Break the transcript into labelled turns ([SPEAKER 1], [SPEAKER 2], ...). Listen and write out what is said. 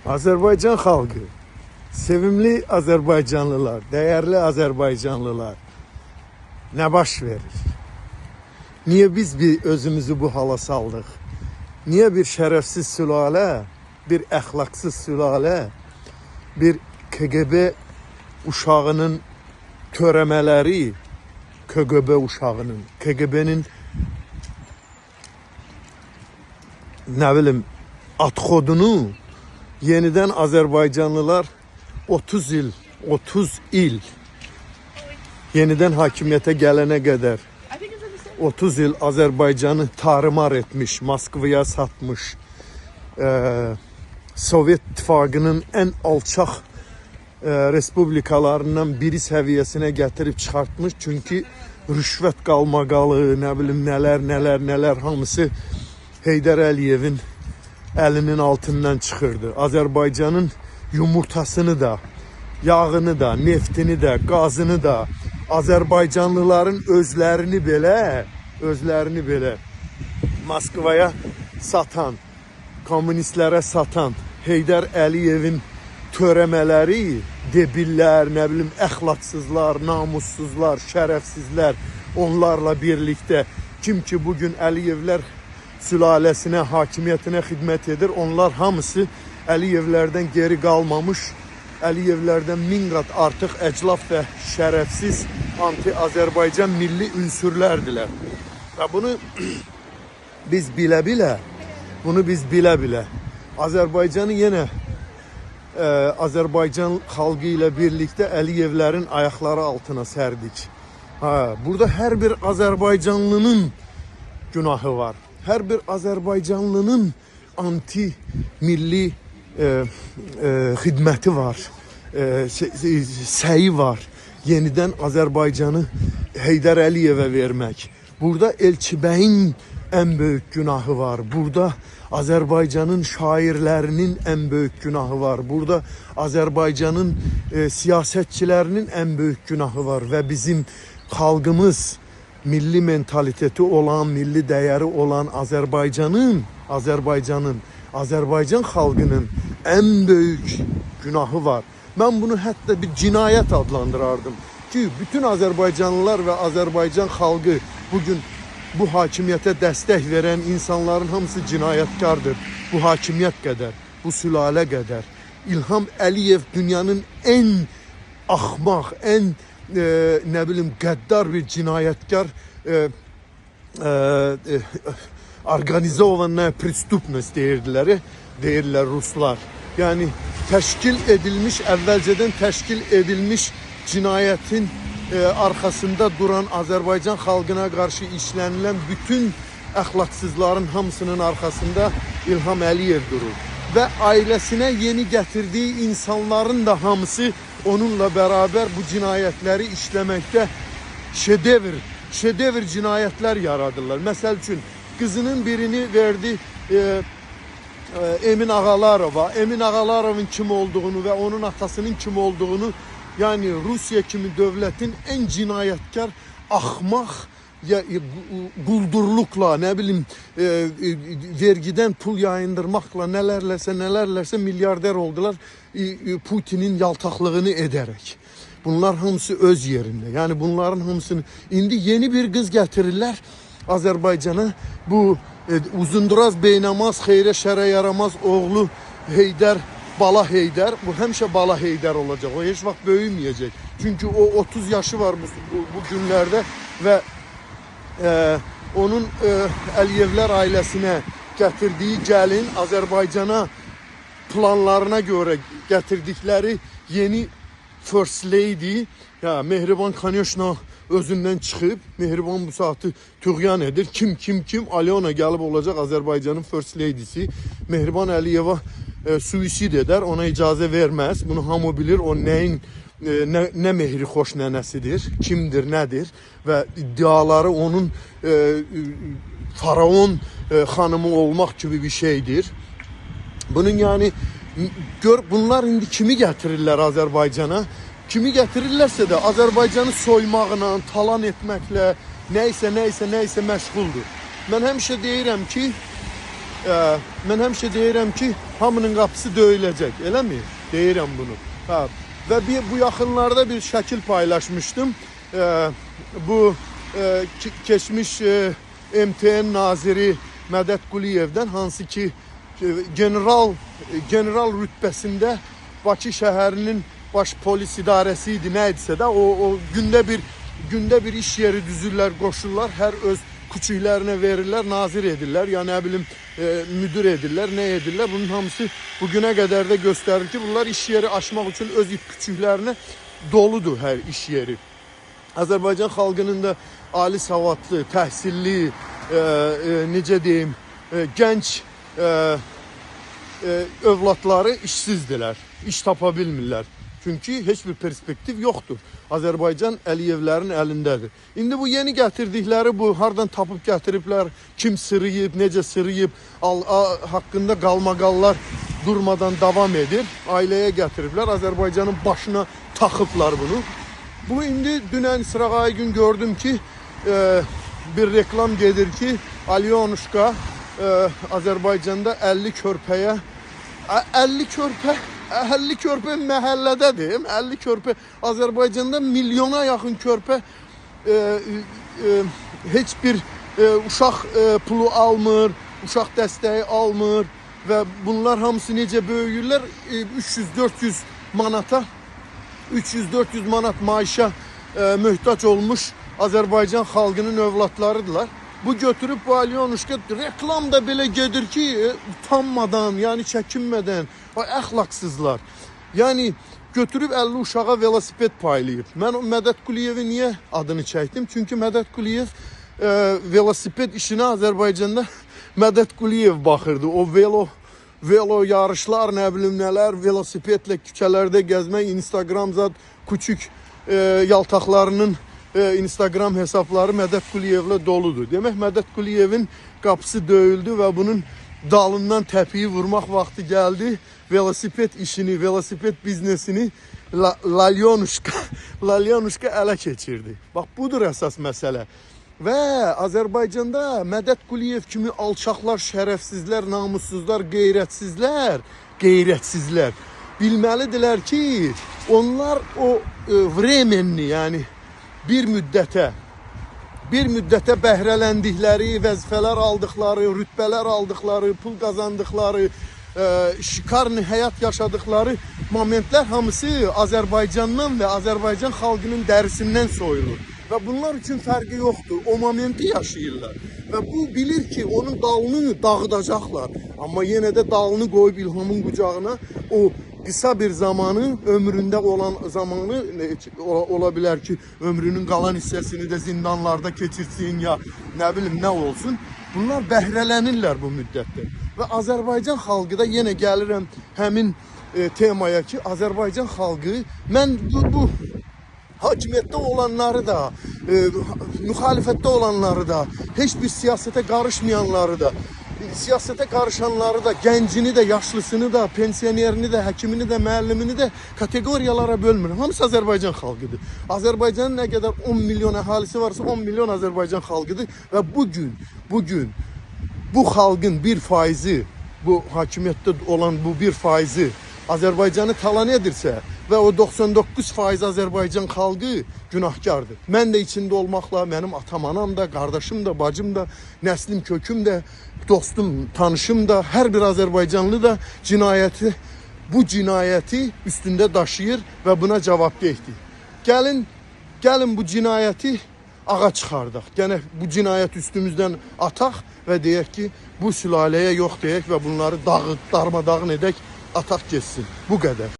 [SPEAKER 1] Azərbaycan xalqı, sevimli Azərbaycanlılar, dəyərli Azərbaycanlılar, nə baş verir? Niyə biz özümüzü bu hala saldıq? Niyə bir şərəfsiz sülalə, bir əxlaqsız sülalə, bir KGB uşağının törəmələri, KGB uşağının, KGB-nin nə bilim atxodunu yenidən Azərbaycanlılar 30 il yenidən hakimiyyətə gələnə qədər 30 il Azərbaycanı tarımar etmiş, Moskvaya satmış, Sovet İttifaqının ən alçaq respublikalarından biri səviyyəsinə gətirib çıxartmış. Çünki rüşvət qalmaqalı, nə bilim nələr hamısı Heydər Əliyevin əlinin altından çıxırdı. Azərbaycanın yumurtasını da, yağını da, neftini də, qazını da, Azərbaycanlıların özlərini belə Moskvaya satan, komünistlərə satan Heydər Əliyevin törəmələri, debillər, nə bilim əxlaqsızlar, namussuzlar, şərəfsizlər, onlarla birlikdə kim ki bugün Əliyevlər sülaləsinə, hakimiyyətinə xidmət edir, onlar hamısı Əliyevlərdən geri qalmamış, Əliyevlərdən 1000 qat artıq əclaf və şərəfsiz anti-Azərbaycan milli ünsürlərdilər. Və bunu biz bilə-bilə Azərbaycanı yenə Azərbaycan xalqı ilə birlikdə Əliyevlərin ayaqları altına sərdik. Burada hər bir Azərbaycanlının günahı var. Hər bir Azərbaycanlının anti-milli xidməti var, səyi var. Yenidən Azərbaycanı Heydər Əliyevə vermək. Burada Elçibəyin ən böyük günahı var. Burada Azərbaycanın şairlərinin ən böyük günahı var. Burada Azərbaycanın siyasətçilərinin ən böyük günahı var. Və bizim xalqımız, milli mentaliteti olan, milli dəyəri olan Azərbaycan xalqının ən böyük günahı var. Mən bunu hətta bir cinayət adlandırardım ki, bütün Azərbaycanlılar və Azərbaycan xalqı bugün bu hakimiyyətə dəstək verən insanların hamısı cinayətkardır. Bu hakimiyyət qədər, bu sülalə qədər. İlham Əliyev dünyanın ən axmaq, ən nə bilim qəddar bir cinayətkar, organize olanlara prestupnost deyirlər Ruslar. Yani əvvəlcədən təşkil edilmiş cinayətin arkasında duran Azərbaycan xalqına qarşı işlənilən bütün əxlaqsızların hamısının arkasında İlham Əliyev durur. Və ailəsinə yeni gətirdiyi insanların da hamısı onunla bərabər bu cinayətləri işləməkdə şedevr cinayətlər yaradırlar. Məsəl üçün, qızının birini verdi Emin Ağalarova. Emin Ağalarovun kim olduğunu və onun atasının kim olduğunu, yani Rusiya kimi dövlətin ən cinayətkar, axmaq, quldurluqla, nə bilim, vergidən pul yayındırmaqla nələrlərsə milyarder oldular Putinin yaltaqlığını edərək. Bunlar hamısı öz yerində. Yani bunların hamısını indi yeni bir qız gətirirlər Azərbaycana. Bu Uzunduraz Beynamaz, xeyrə şərə yaramaz oğlu Heydər, Bala Heydər. Bu həmişə Bala Heydər olacaq. O heç vaxt böyüməyəcək. Çünki o 30 yaşı var bu günlərdə və onun Əliyevlər ailəsinə gətirdiyi gəlin Azərbaycana planlarına görə gətirdikləri yeni First Lady, Mehriban Kanyoşna özündən çıxıb, Mehriban bu saatı tüğyan edir. Kim, Alyona gəlib olacaq Azərbaycanın First Lady'si. Mehriban Əliyeva suisid edər, ona icazə verməz. Bunu hamı bilir, o nə mehri xoş nənəsidir, kimdir, nədir və iddiaları onun faraon xanımı olmaq kimi bir şeydir. Bunun yani bunlar indi kimi gətirirlər Azərbaycana? Kimi gətirirlərsə də Azərbaycanı soymaqla, talan etməklə, nəysə məşğuldur. Mən həmişə deyirəm ki, mən həmişə deyirəm ki, hamının qapısı döyüləcək, eləmi? Deyirəm bunu. Və bu yaxınlarda bir şəkil paylaşmışdım. Bu keçmiş MTN naziri Mədət Quliyevdən, hansı ki general rütbəsində Bakı şəhərinin baş polis idarəsi idi, nə idisə də o gündə bir iş yeri düzürlər, qoşurlar, hər öz küçüklərinə verirlər, nazir edirlər, ya nə bilim müdür edirlər, nə edirlər. Bunun hamısı bugünə qədər də göstərir ki, bunlar iş yeri açmaq üçün öz küçüklərinə doludur hər iş yeri. Azərbaycan xalqının da ali savadlı, təhsilli, necə deyim, gənc övladları işsizdirlər, iş tapa bilmirlər. Çünki heç bir perspektiv yoxdur. Azərbaycan Əliyevlərin əlindədir. İndi bu yeni gətirdikləri bu, hardan tapıb gətiriblər, kim sırıyıb, necə sırıyıb, haqqında qalmaqallar durmadan davam edir. Ailəyə gətiriblər, Azərbaycanın başına taxıblar bunu. Bu indi dünən Sırağayı gün gördüm ki, bir reklam gedir ki, Alyonuşka Azərbaycanda 50 körpəyə, 50 körpə məhəllədədir. 50 körpə Azərbaycanda milyona yaxın körpə heç bir uşaq pulu almır, uşaq dəstəyi almır və bunlar hamısı necə böyüyürlər? 300-400 manata, 300-400 manat maaşa möhtac olmuş Azərbaycan xalqının övladlarıdırlar. Bu götürüb bu Alyonuşka reklam da belə gedir ki, utanmadan, yəni çəkinmədən, əxlaqsızlar. Yəni götürüb 50 uşağa velosiped paylayıb. Mən o Mədət Quliyevin niyə adını çəkdim? Çünki Mədət Quliyev velosiped işinə Azərbaycanda Mədət Quliyev baxırdı. O velo yarışlar, nə bilim nələr, velosipedlə küçələrdə gəzmək, Instagram zat küçük yaltaqlarının Instagram hesabları Mədət Quliyevlə doludur. Demək, Mədət Quliyevin qapısı döyüldü və bunun dalından təpiyi vurmaq vaxtı gəldi. Velosiped işini, velosiped biznesini Lalyanuşka ələ keçirdi. Bax, budur əsas məsələ. Və Azərbaycanda Mədət Quliyev kimi alçaqlar, şərəfsizlər, namussuzlar, qeyrətsizlər bilməlidirlər ki, onlar o vremenli, yəni bir müddətə bəhrələndikləri, vəzifələr aldıqları, rütbələr aldıqları, pul qazandıqları, şikarlı həyat yaşadıkları momentlər hamısı Azərbaycandan və Azərbaycan xalqının dərisindən soyulur. Və bunlar üçün fərqi yoxdur. O momenti yaşayırlar. Və bu bilir ki, onun dalını dağıdacaqlar. Amma yenə də dalını qoyub İlhamın qucağına o qısa bir zamanı, ömründə olan zamanı ola bilər ki, ömrünün qalan hissəsini də zindanlarda keçirsin ya nə bilim nə olsun. Bunlar bəhrələnirlər bu müddətdə. Və Azərbaycan xalqı da yenə gəlirəm həmin temaya ki, Azərbaycan xalqı, mən bu hakimiyyətdə olanları da, müxalifətdə olanları da, heç bir siyasətə qarışmayanları da, siyasətə qarışanları da, gəncini də, yaşlısını da, pensionerini də, həkimini də, müəllimini də kateqoriyalara bölmür. Hamısı Azərbaycan xalqıdır. Azərbaycanın nə qədər 10 milyon əhalisi varsa 10 milyon Azərbaycan xalqıdır və bugün bu xalqın 1%, bu hakimiyyətdə olan bu 1% Azərbaycanı talan edirsə və o 99% Azərbaycan xalqı günahkardır. Mən də içində olmaqla, mənim atam, anam da, qardaşım da, bacım da, nəslim, köküm də, dostum, tanışım da, hər bir Azərbaycanlı da bu cinayəti üstündə daşıyır və buna cavabdehdir. Gəlin bu cinayəti ağa çıxardaq. Gənə bu cinayət üstümüzdən ataq və deyək ki, bu sülaləyə yox deyək və bunları darmadağın edək, ataq geçsin. Bu qədər.